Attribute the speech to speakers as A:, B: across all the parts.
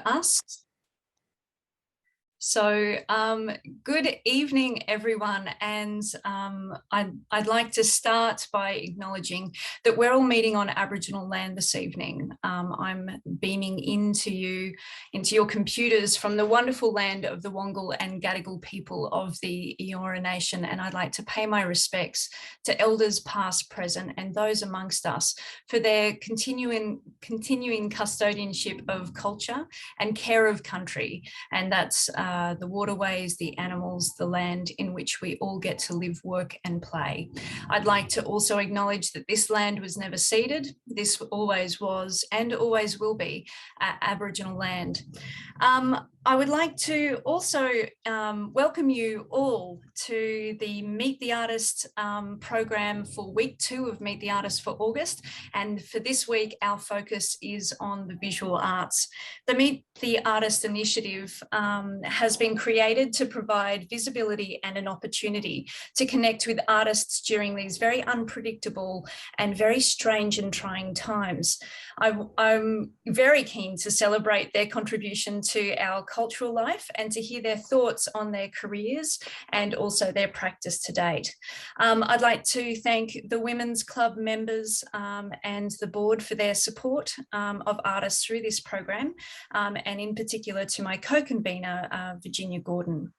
A: us. So good evening, everyone. And I'd like to start by acknowledging that we're all meeting on Aboriginal land this evening. I'm beaming into your computers from the wonderful land of the Wongal and Gadigal people of the Eora Nation. And I'd like to pay my respects to elders past, present, and those amongst us for their continuing custodianship of culture and care of country. And that's the waterways, the animals, the land in which we all get to live, work and play. I'd like to also acknowledge that this land was never ceded. This always was and always will be Aboriginal land. I would like to also welcome you all to the Meet the Artist program for week 2 of Meet the Artist for August. And for this week, our focus is on the visual arts. The Meet the Artist initiative has been created to provide visibility and an opportunity to connect with artists during these very unpredictable and very strange and trying times. I'm very keen to celebrate their contribution to our cultural life and to hear their thoughts on their careers and also their practice to date. I'd like to thank the Women's Club members and the board for their support of artists through this program, and in particular to my co-convener, Virginia Gordon.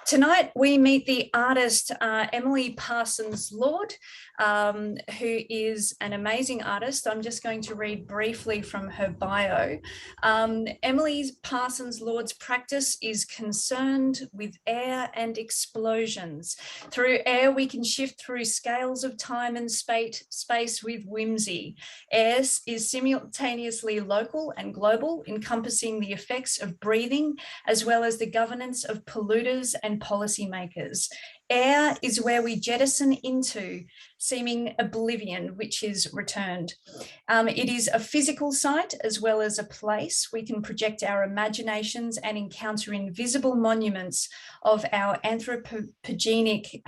A: Tonight we meet the artist Emily Parsons-Lord, who is an amazing artist. I'm just going to read briefly from her bio. Emily Parsons-Lord's practice is concerned with air and explosions. Through air, we can shift through scales of time and space with whimsy. Air is simultaneously local and global, encompassing the effects of breathing, as well as the governance of polluters and policymakers. Air is where we jettison into seeming oblivion, which is returned. It is a physical site as well as a place. We can project our imaginations and encounter invisible monuments of our anthropogenic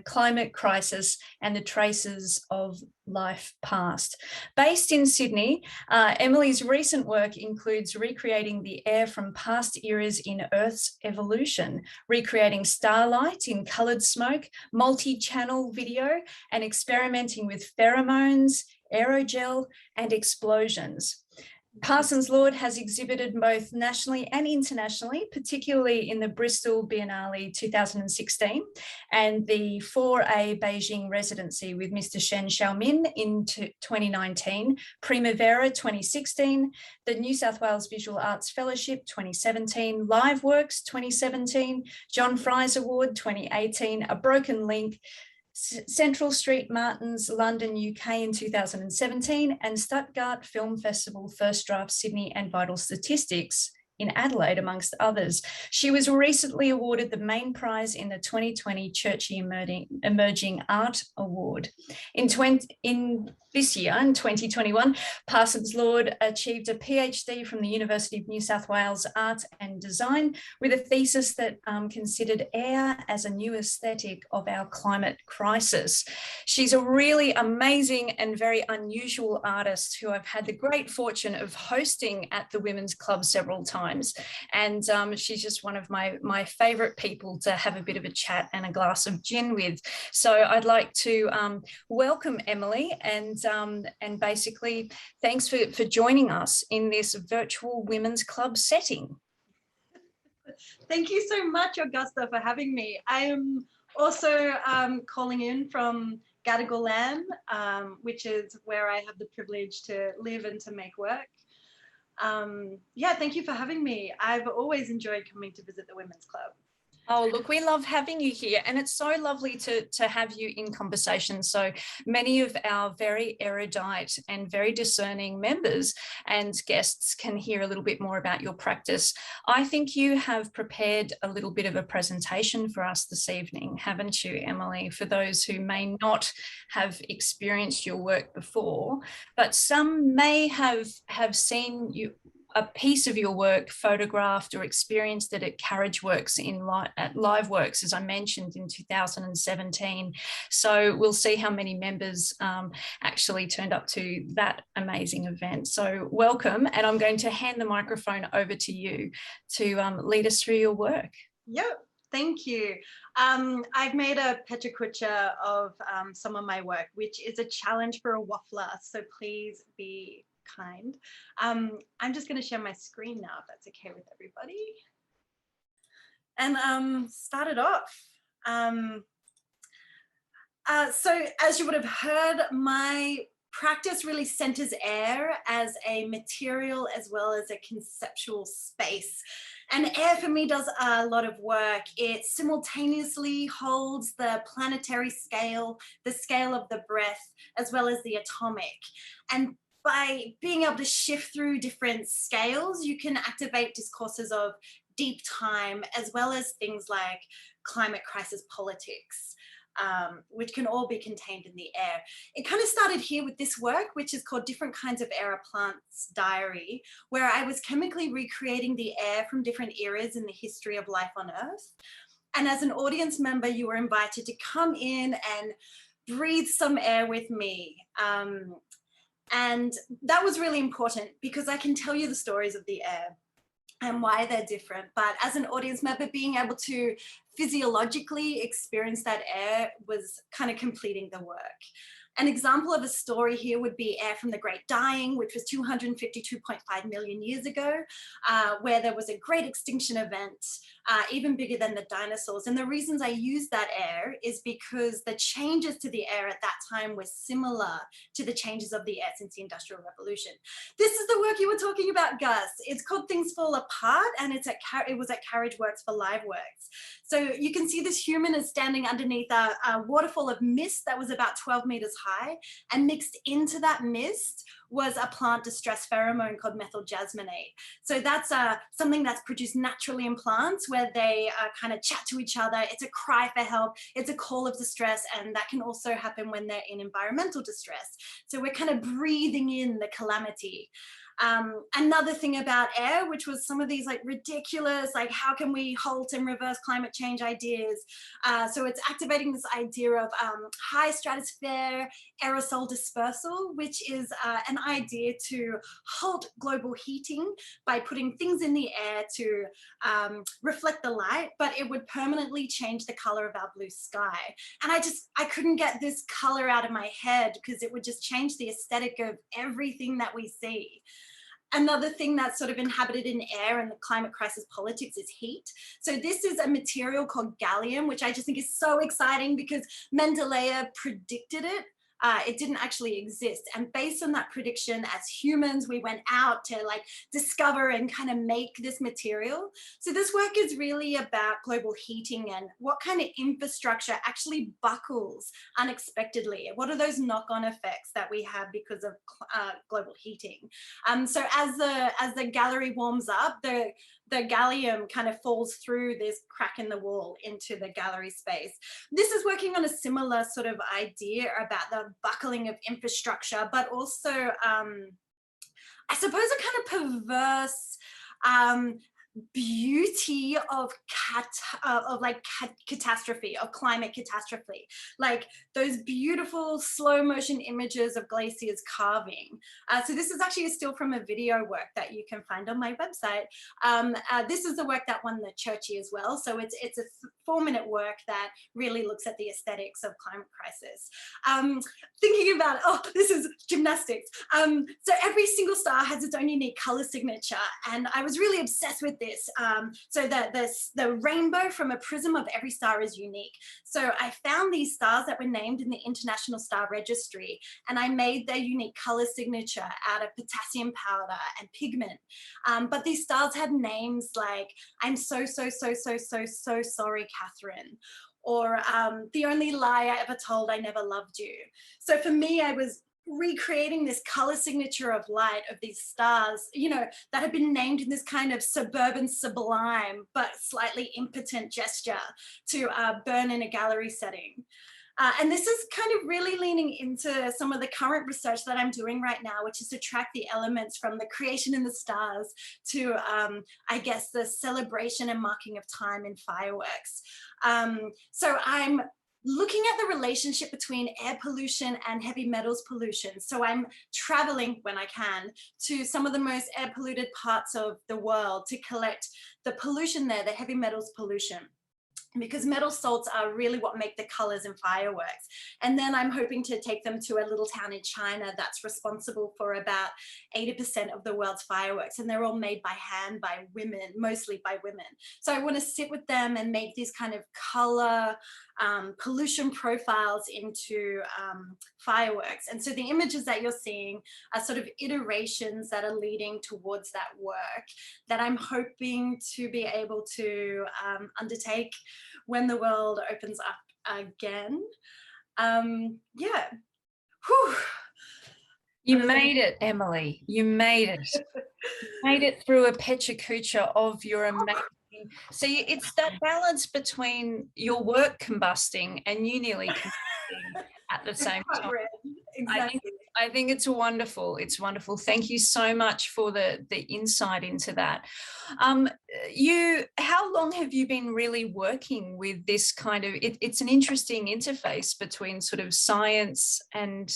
A: climate crisis and the traces of life past. Based in Sydney, Emily's recent work includes recreating the air from past eras in Earth's evolution, recreating starlight in coloured smoke, multi-channel video, and experimenting with pheromones, aerogel, and explosions. Parsons-Lord has exhibited both nationally and internationally, particularly in the Bristol Biennale 2016 and the 4A Beijing residency with Mr. Shen Xiaomin in 2019, Primavera 2016, the New South Wales Visual Arts Fellowship 2017, Live Works 2017, John Fry's Award 2018, A Broken Link, Central Street Martins, London, UK in 2017, and Stuttgart Film Festival, First Draft Sydney, and Vital Statistics in Adelaide, amongst others. She was recently awarded the main prize in the 2020 Churchy Emerging Art Award. In this year, in 2021, Parsons-Lord achieved a PhD from the University of New South Wales Art and Design with a thesis that considered air as a new aesthetic of our climate crisis. She's a really amazing and very unusual artist who I've had the great fortune of hosting at the Women's Club several times. And she's just one of my favorite people to have a bit of a chat and a glass of gin with. So I'd like to welcome Emily and basically thanks for joining us in this virtual Women's Club setting.
B: Thank you so much, Augusta, for having me. I am also calling in from Gadigal land, which is where I have the privilege to live and to make work. Yeah, thank you for having me. I've always enjoyed coming to visit the Women's Club.
A: Oh, look, we love having you here, and it's so lovely to have you in conversation. So many of our very erudite and very discerning members and guests can hear a little bit more about your practice. I think you have prepared a little bit of a presentation for us this evening, haven't you, Emily? For those who may not have experienced your work before, but some may have seen a piece of your work photographed or experienced it at Carriage Works at Live Works, as I mentioned, in 2017. So we'll see how many members actually turned up to that amazing event. So welcome, and I'm going to hand the microphone over to you to lead us through your work.
B: Yep. Thank you. I've made a petriculture of some of my work, which is a challenge for a waffler, so please be kind. I'm just going to share my screen now, if that's okay with everybody. And start it off. So as you would have heard, my practice really centers air as a material as well as a conceptual space. And air for me does a lot of work. It simultaneously holds the planetary scale, the scale of the breath, as well as the atomic. And by being able to shift through different scales, you can activate discourses of deep time, as well as things like climate crisis politics. Which can all be contained in the air. It kind of started here with this work, which is called Different Kinds of Air, A Plant's Diary, where I was chemically recreating the air from different eras in the history of life on Earth. And as an audience member, you were invited to come in and breathe some air with me. And that was really important because I can tell you the stories of the air and why they're different. But as an audience member, being able to physiologically experience that air was kind of completing the work. An example of a story here would be air from the Great Dying, which was 252.5 million years ago, where there was a great extinction event, even bigger than the dinosaurs. And the reasons I use that air is because the changes to the air at that time were similar to the changes of the air since the Industrial Revolution. This is the work you were talking about, Gus. It's called Things Fall Apart, and it was at Carriage Works for Live Works. So you can see this human is standing underneath a waterfall of mist that was about 12 meters high, and mixed into that mist was a plant distress pheromone called methyl jasmonate. So that's something that's produced naturally in plants where they kind of chat to each other. It's a cry for help. It's a call of distress, and that can also happen when they're in environmental distress. So we're kind of breathing in the calamity. Another thing about air, which was some of these like ridiculous, like how can we halt and reverse climate change ideas. So it's activating this idea of high stratosphere aerosol dispersal, which is an idea to halt global heating by putting things in the air to reflect the light, but it would permanently change the color of our blue sky. And I couldn't get this color out of my head because it would just change the aesthetic of everything that we see. Another thing that's sort of inhabited in air and the climate crisis politics is heat. So this is a material called gallium, which I just think is so exciting because Mendeleev predicted it. It didn't actually exist. And based on that prediction, as humans, we went out to like discover and kind of make this material. So this work is really about global heating and what kind of infrastructure actually buckles unexpectedly. What are those knock-on effects that we have because of global heating? So as the gallery warms up, the gallium kind of falls through this crack in the wall into the gallery space. This is working on a similar sort of idea about the buckling of infrastructure, but also, I suppose, a kind of perverse beauty of catastrophe, of climate catastrophe, like those beautiful slow motion images of glaciers carving. So this is actually a still from a video work that you can find on my website. This is the work that won the Churchy as well. So it's a 4-minute work that really looks at the aesthetics of climate crisis. Thinking about, oh, this is gymnastics. So every single star has its own unique color signature, and I was really obsessed with this. So the rainbow from a prism of every star is unique. So I found these stars that were named in the International Star Registry, and I made their unique color signature out of potassium powder and pigment. But these stars had names like, I'm so sorry, Catherine, or the only lie I ever told, I never loved you. So for me, I was recreating this color signature of light of these stars, you know, that had been named in this kind of suburban sublime but slightly impotent gesture to burn in a gallery setting. And this is kind of really leaning into some of the current research that I'm doing right now, which is to track the elements from the creation in the stars to, I guess, the celebration and marking of time in fireworks. So I'm looking at the relationship between air pollution and heavy metals pollution. So I'm traveling when I can to some of the most air polluted parts of the world to collect the pollution there, the heavy metals pollution, because metal salts are really what make the colors in fireworks. And then I'm hoping to take them to a little town in China that's responsible for about 80% of the world's fireworks. And they're all made by hand by women, mostly by women. So I want to sit with them and make these kind of color pollution profiles into fireworks. And so the images that you're seeing are sort of iterations that are leading towards that work that I'm hoping to be able to undertake when the world opens up again. Yeah. Whew.
A: You made it, Emily. You made it. You made it through a pecha of your amazing. So it's that balance between your work combusting and you nearly combusting at the same time.
B: Exactly.
A: I think it's wonderful. It's wonderful. Thank you so much for the insight into that. How long have you been really working with this kind of, it's an interesting interface between sort of science and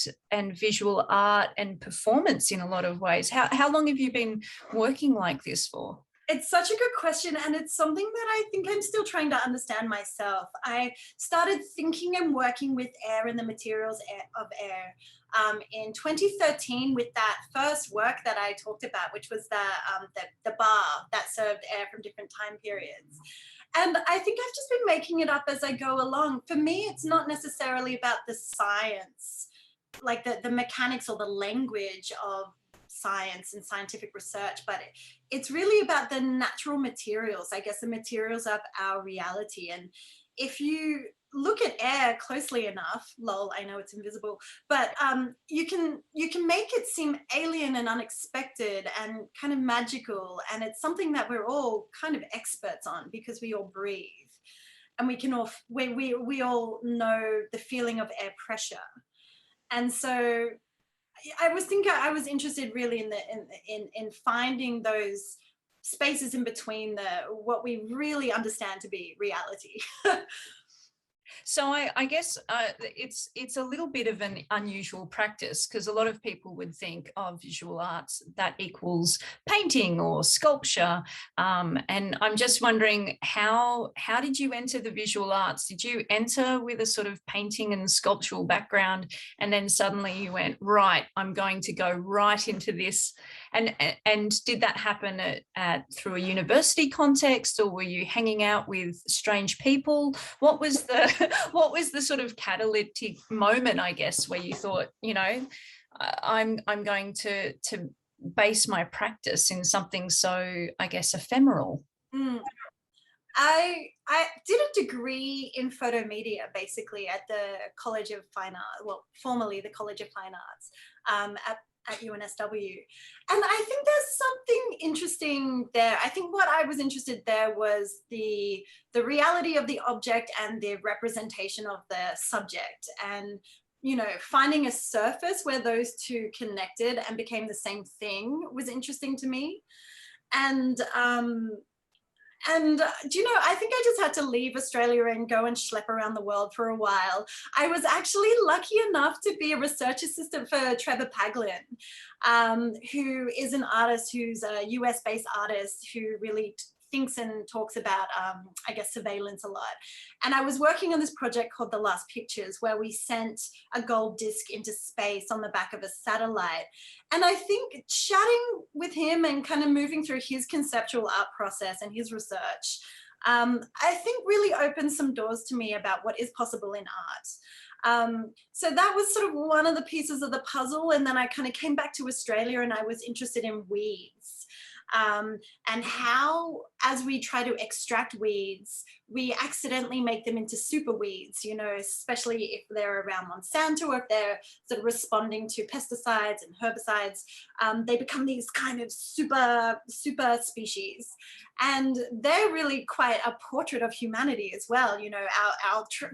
A: visual art and performance in a lot of ways. How long have you been working like this for?
B: It's such a good question, and it's something that I think I'm still trying to understand myself. I started thinking and working with air and the materials of air in 2013 with that first work that I talked about, which was the bar that served air from different time periods. And I think I've just been making it up as I go along. For me, it's not necessarily about the science, like the mechanics or the language of science and scientific research, but it's really about the natural materials, I guess, the materials of our reality. And if you look at air closely enough, lol, I know it's invisible, but you can make it seem alien and unexpected and kind of magical. And it's something that we're all kind of experts on because we all breathe. And we can all, we all know the feeling of air pressure. And so I was interested really in finding those spaces in between what we really understand to be reality.
A: So I guess it's a little bit of an unusual practice because a lot of people would think of visual arts that equals painting or sculpture, and I'm just wondering how did you enter the visual arts? Did you enter with a sort of painting and sculptural background, and then suddenly you went, right, I'm going to go right into this? And did that happen through a university context, or were you hanging out with strange people? What was the sort of catalytic moment, I guess, where you thought, I'm going to base my practice in something so, I guess, ephemeral?
B: I did a degree in photomedia, basically, at the College of Fine Arts, well, formerly the College of Fine Arts, at UNSW. And I think there's something interesting there. I think what I was interested there was the reality of the object and the representation of the subject, and finding a surface where those two connected and became the same thing was interesting to me. And I think I just had to leave Australia and go and schlep around the world for a while. I was actually lucky enough to be a research assistant for Trevor Paglin, who is an artist who's a US-based artist who really thinks and talks about, I guess, surveillance a lot. And I was working on this project called The Last Pictures, where we sent a gold disc into space on the back of a satellite. And I think chatting with him and kind of moving through his conceptual art process and his research, I think really opened some doors to me about what is possible in art. So that was sort of one of the pieces of the puzzle. And then I kind of came back to Australia and I was interested in weeds. And how, as we try to extract weeds, we accidentally make them into super weeds, especially if they're around Monsanto, or if they're sort of responding to pesticides and herbicides, they become these kind of super species. And they're really quite a portrait of humanity as well,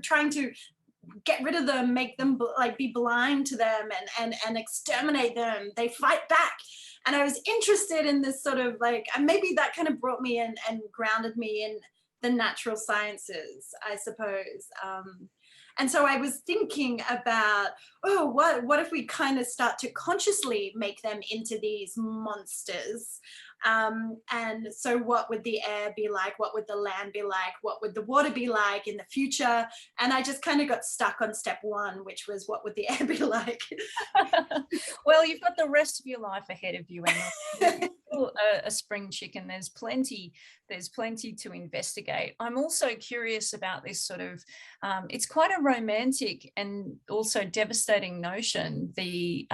B: trying to get rid of them, make them like be blind to them and exterminate them. They fight back. And I was interested in this sort of like, and maybe that kind of brought me in and grounded me in the natural sciences, I suppose. And so I was thinking about, oh, what if we kind of start to consciously make them into these monsters? And so what would the air be like? What would the land be like? What would the water be like in the future? And I just kind of got stuck on step one, which was what would the air be like?
A: Well, you've got the rest of your life ahead of you, Emma. You're still a spring chicken. There's plenty to investigate. I'm also curious about this sort of, it's quite a romantic and also devastating notion, the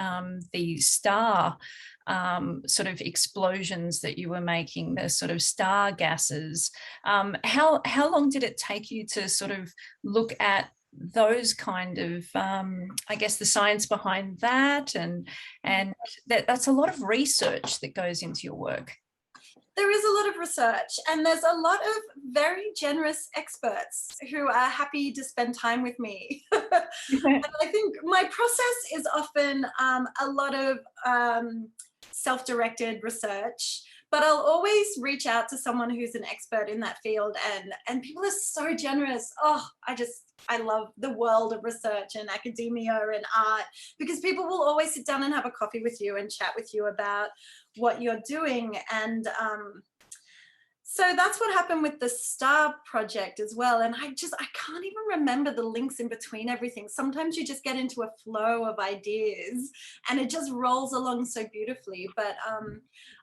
A: star sort of explosions that you were making, the sort of star gases. How long did it take you to sort of look at those kind of, I guess, the science behind that, and that's a lot of research that goes into your work?
B: There is a lot of research, and there's a lot of very generous experts who are happy to spend time with me. And I think my process is often a lot of self-directed research, but I'll always reach out to someone who's an expert in that field, and people are so generous. Oh, I love the world of research and academia and art, because people will always sit down and have a coffee with you and chat with you about what you're doing. And so that's what happened with the STAR project as well. And I can't even remember the links in between everything. Sometimes you just get into a flow of ideas and it just rolls along so beautifully. But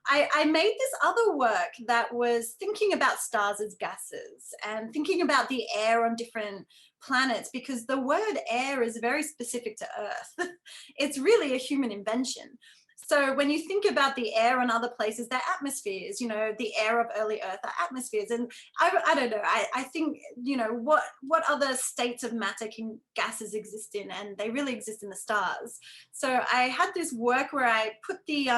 B: I made this other work that was thinking about stars as gases and thinking about the air on different planets, because the word air is very specific to Earth. It's really a human invention. So when you think about the air on other places, they're atmospheres, you know, the air of early Earth are atmospheres. And I don't know, I think, you know, what other states of matter can gases exist in? And they really exist in the stars. So I had this work where I put the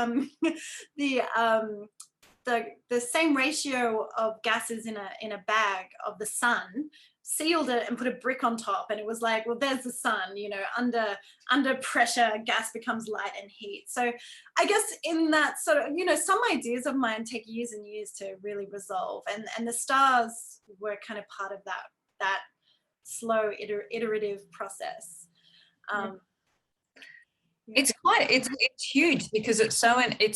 B: same ratio of gases in a bag of the sun, sealed it and put a brick on top, and it was like, well, there's the sun, you know, under pressure gas becomes light and heat. So I guess in that sort of, you know, some ideas of mine take years and years to really resolve, and the stars were kind of part of that slow iterative process.
A: It's huge, because it's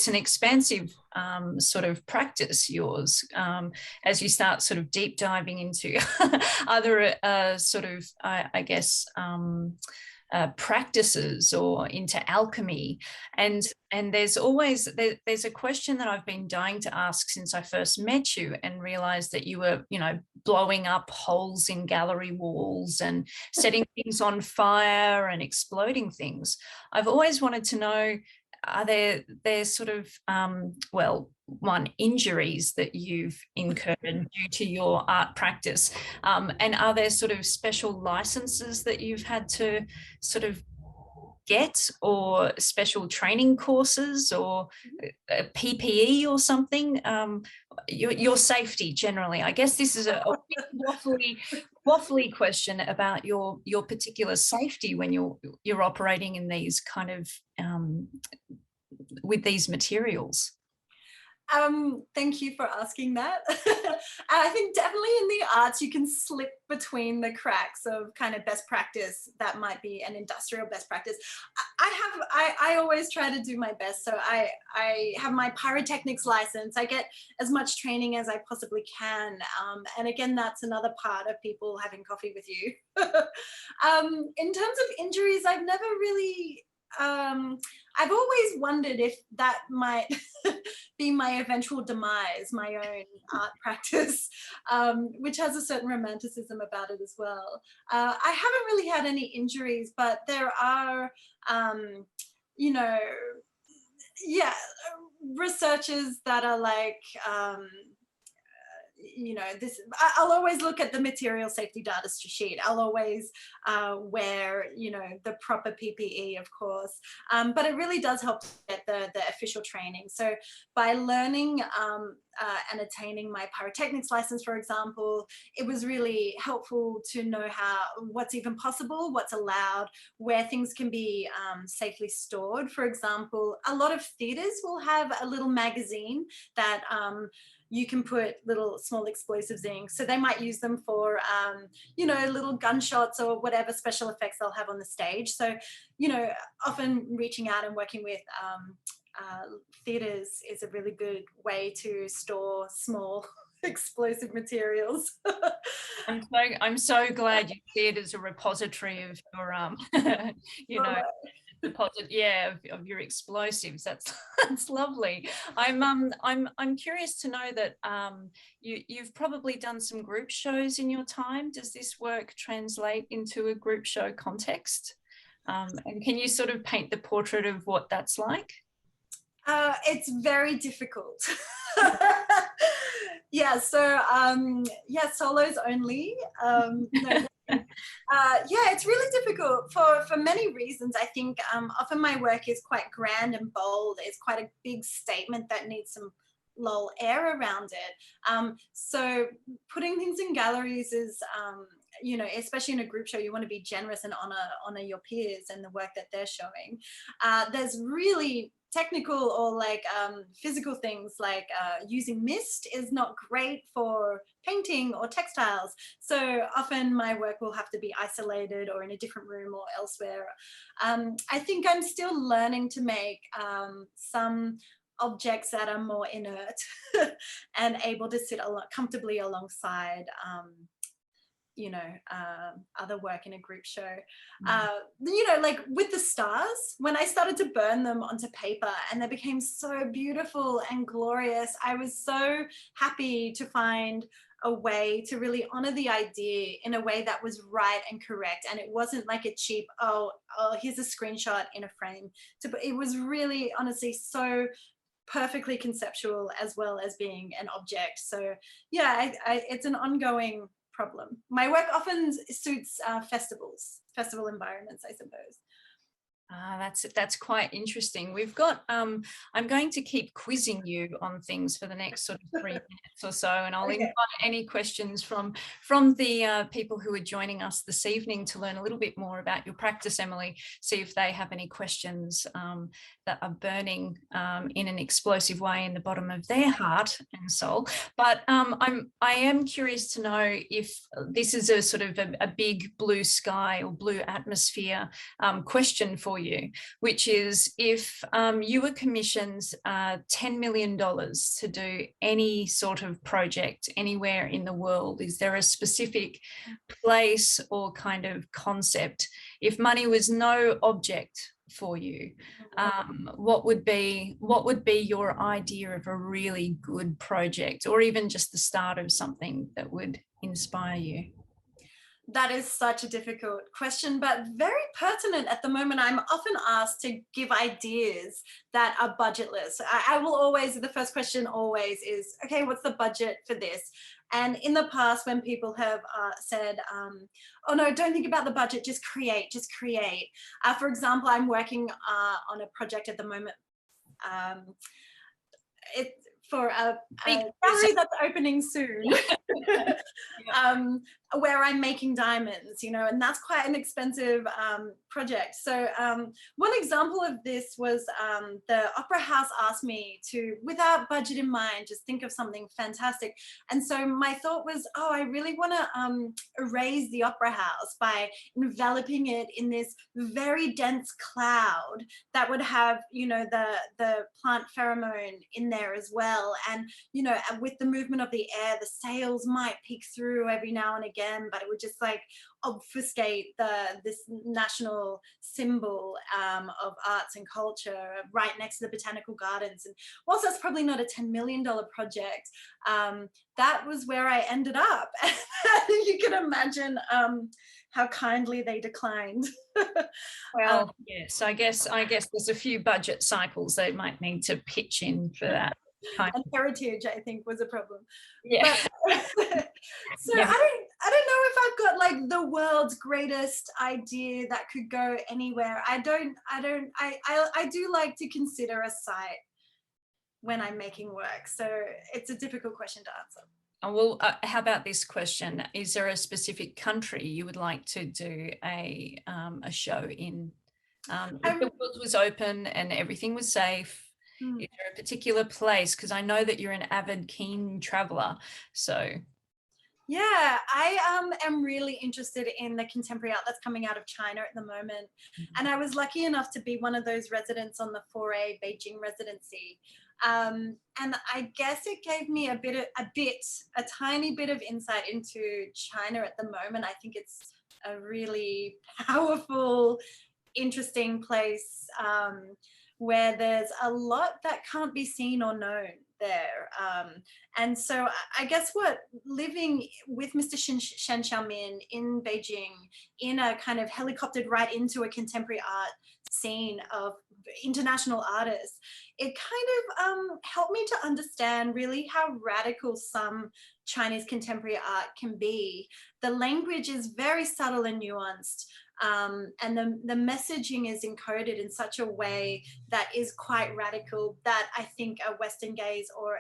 A: an expansive sort of practice, yours, as you start sort of deep diving into other sort of I guess practices, or into alchemy. And there's a question that I've been dying to ask since I first met you and realized that you were, you know, blowing up holes in gallery walls and setting things on fire and exploding things. I've always wanted to know, are there sort of injuries that you've incurred due to your art practice, and are there sort of special licenses that you've had to sort of get, or special training courses, or PPE or something? Your safety generally. I guess this is a waffly question about your particular safety when you're operating in these kind of with these materials.
B: Thank you for asking that. I think definitely in the arts you can slip between the cracks of kind of best practice that might be an industrial best practice. I always try to do my best. So I have my pyrotechnics license. I get as much training as I possibly can. And again, that's another part of people having coffee with you. In terms of injuries, I've never really, I've always wondered if that might be my eventual demise, my own art practice, which has a certain romanticism about it as well. I haven't really had any injuries, but there are, you know, yeah, researchers that are like, you know, I'll always look at the material safety data sheet. I'll always wear, you know, the proper PPE, of course. But it really does help to get the official training. So by learning and attaining my pyrotechnics license, for example, it was really helpful to know what's even possible, what's allowed, where things can be safely stored. For example, a lot of theaters will have a little magazine that you can put little small explosives in. So they might use them for, you know, little gunshots or whatever special effects they'll have on the stage. So, you know, often reaching out and working with theaters is a really good way to store small explosive materials.
A: I'm so glad you see it as a repository of your you know, deposit, of your explosives. That's lovely. I'm curious to know that you've probably done some group shows in your time. Does this work translate into a group show context? And can you sort of paint the portrait of what that's like?
B: It's very difficult. Yeah, so yeah, solos only. No, yeah, it's really difficult for many reasons. I think often my work is quite grand and bold. It's quite a big statement that needs some lull air around it. So putting things in galleries is, you know, especially in a group show, you want to be generous and honor your peers and the work that they're showing. There's really technical or like physical things like using mist is not great for painting or textiles. So often my work will have to be isolated or in a different room or elsewhere. I think I'm still learning to make some objects that are more inert and able to sit comfortably alongside you know, other work in a group show. You know, like with the stars, when I started to burn them onto paper and they became so beautiful and glorious, I was so happy to find a way to really honor the idea in a way that was right and correct. And it wasn't like a cheap, oh, here's a screenshot in a frame. It was really, honestly, so perfectly conceptual as well as being an object. So yeah, it's an ongoing problem. My work often suits festival environments, I suppose.
A: That's quite interesting. We've got, I'm going to keep quizzing you on things for the next sort of 3 minutes or so, and I'll invite any questions from the people who are joining us this evening to learn a little bit more about your practice, Emily, see if they have any questions that are burning in an explosive way in the bottom of their heart and soul. But I am curious to know if this is a sort of a big blue sky or blue atmosphere question for you, which is if you were commissioned $10 million to do any sort of project anywhere in the world, is there a specific place or kind of concept? If money was no object for you, what would be your idea of a really good project, or even just the start of something that would inspire you?
B: That is such a difficult question, but very pertinent at the moment. I'm often asked to give ideas that are budgetless. I will always, the first question always is, okay, what's the budget for this? And in the past, when people have said, oh no, don't think about the budget, just create. For example, I'm working on a project at the moment. It's for a gallery that's opening soon. Where I'm making diamonds, you know, and that's quite an expensive project. So one example of this was the Opera House asked me to, without budget in mind, just think of something fantastic. And so my thought was, oh, I really want to erase the Opera House by enveloping it in this very dense cloud that would have, you know, the plant pheromone in there as well. And, you know, with the movement of the air, the sails might peek through every now and again, but it would just like obfuscate this national symbol of arts and culture right next to the botanical gardens. And whilst that's probably not a $10 million project, that was where I ended up. You can imagine how kindly they declined.
A: Well, yes, I guess there's a few budget cycles they might need to pitch in for that.
B: And heritage, I think, was a problem.
A: Yeah.
B: But so
A: Yeah.
B: I don't know if I've got like the world's greatest idea that could go anywhere. I do like to consider a site when I'm making work. So it's a difficult question to answer.
A: Oh, well, how about this question? Is there a specific country you would like to do a show in? If the world was open and everything was safe, is there a particular place? Because I know that you're an avid, keen traveler. So
B: yeah, I am really interested in the contemporary art that's coming out of China at the moment. And I was lucky enough to be one of those residents on the 4A Beijing residency. And I guess it gave me a tiny bit of insight into China at the moment. I think it's a really powerful, interesting place where there's a lot that can't be seen or known there. And so I guess what living with Mr. Shen Xiaomin in Beijing in a kind of helicoptered right into a contemporary art scene of international artists, it kind of helped me to understand really how radical some Chinese contemporary art can be. The language is very subtle and nuanced. And the messaging is encoded in such a way that is quite radical that I think a Western gaze or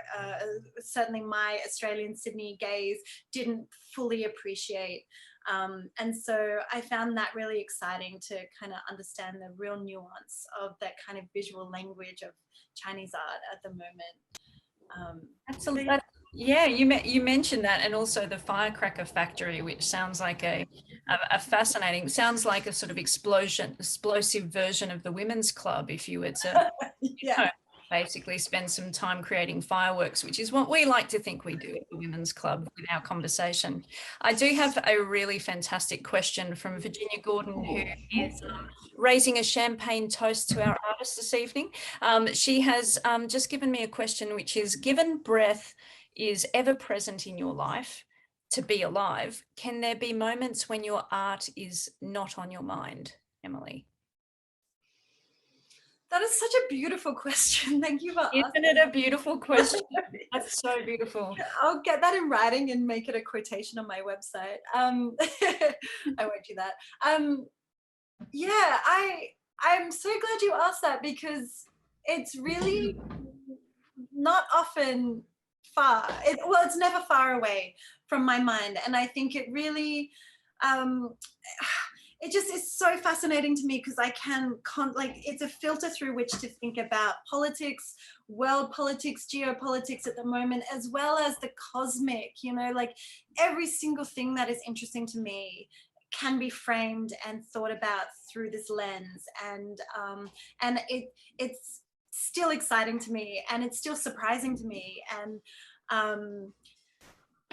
B: certainly my Australian Sydney gaze didn't fully appreciate. And so I found that really exciting to kind of understand the real nuance of that kind of visual language of Chinese art at the moment.
A: Absolutely. Yeah, you mentioned that, and also the Firecracker Factory, which sounds like a fascinating, sounds like a sort of explosive version of the Women's Club, if you were to
B: Yeah.
A: basically spend some time creating fireworks, which is what we like to think we do at the Women's Club with our conversation. I do have a really fantastic question from Virginia Gordon, who is raising a champagne toast to our artist this evening. She has just given me a question, which is, given breath is ever present in your life to be alive, can there be moments when your art is not on your mind, Emily?
B: That is such a beautiful question. Thank you for asking.
A: Isn't it a beautiful question? That's so beautiful.
B: I'll get that in writing and make it a quotation on my website. I won't do that. Yeah, I'm so glad you asked that, because it's really not often far. It's never far away from my mind, and I think it really it just is so fascinating to me, because I can like, it's a filter through which to think about politics, world politics, geopolitics at the moment, as well as the cosmic, you know, like every single thing that is interesting to me can be framed and thought about through this lens. And it's still exciting to me, and it's still surprising to me. And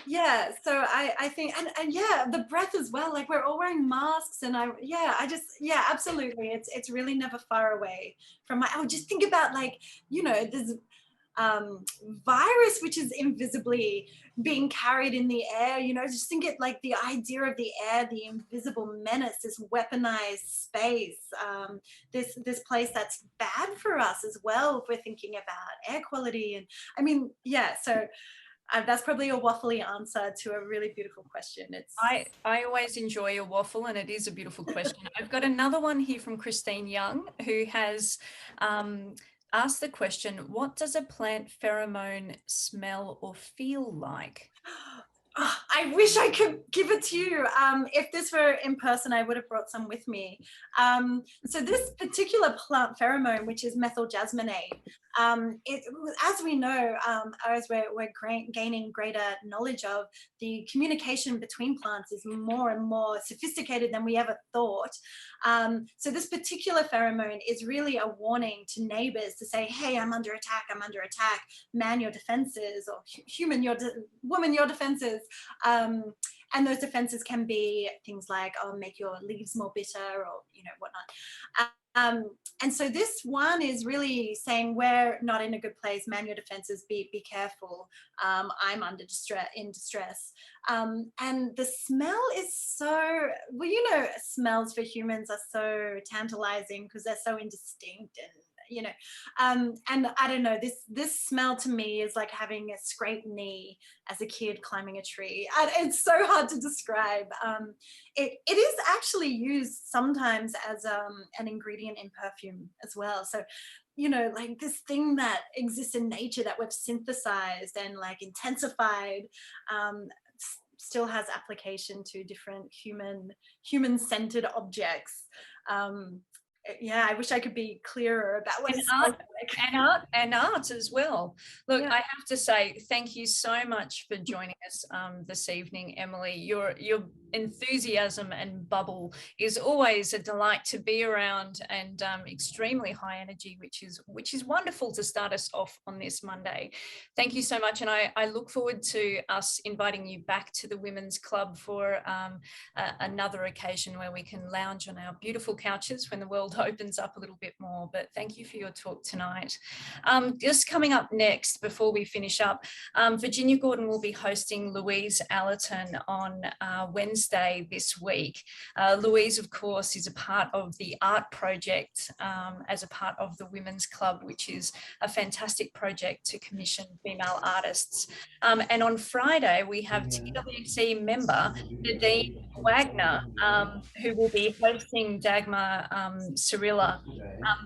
B: yeah, so I think, and yeah, the breath as well, like we're all wearing masks, and yeah, absolutely, it's really never far away from my, oh, just think about, like, you know, this virus which is invisibly being carried in the air, you know, just think it like the idea of the air, the invisible menace, this weaponized space, this place that's bad for us as well, if we're thinking about air quality. And I mean, yeah, so that's probably a waffly answer to a really beautiful question.
A: I always enjoy a waffle, and it is a beautiful question. I've got another one here from Christine Young, who has asked the question, what does a plant pheromone smell or feel like?
B: Oh, I wish I could give it to you. If this were in person, I would have brought some with me. So this particular plant pheromone, which is methyl jasmonate, as we know, as we're gaining greater knowledge of, the communication between plants is more and more sophisticated than we ever thought. So this particular pheromone is really a warning to neighbors to say, hey, I'm under attack, man your defenses, or woman your defenses. And those defenses can be things like, oh, make your leaves more bitter, or, you know, whatnot. And so this one is really saying, we're not in a good place, man your defenses, be careful, I'm in distress. And the smell is so, well, you know, smells for humans are so tantalizing because they're so indistinct, and you know. And I don't know, this smell to me is like having a scraped knee as a kid climbing a tree. It's so hard to describe. It is actually used sometimes as an ingredient in perfume as well. So, you know, like this thing that exists in nature that we've synthesized and like intensified, still has application to different human-centered objects. Yeah, I wish I could be clearer about what
A: And
B: it smells like.
A: and art as well. Look,
B: Yeah.
A: I have to say thank you so much for joining us this evening, Emily. Your enthusiasm and bubble is always a delight to be around, and extremely high energy, which is wonderful to start us off on this Monday. Thank you so much, and I look forward to us inviting you back to the Women's Club for another occasion where we can lounge on our beautiful couches when the world opens up a little bit more. But thank you for your talk tonight. Just coming up next, before we finish up, Virginia Gordon will be hosting Louise Allerton on Wednesday this week. Louise, of course, is a part of the art project as a part of the Women's Club, which is a fantastic project to commission female artists. And on Friday, we have TWC member Nadine Wagner, who will be hosting Dagmar Cirilla.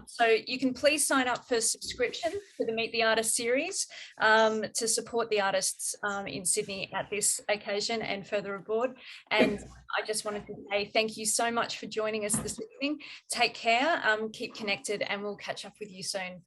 A: So you can please sign up for subscription to the Meet the Artist series to support the artists in Sydney at this occasion and further abroad. And I just wanted to say thank you so much for joining us this evening. Take care, keep connected, and we'll catch up with you soon.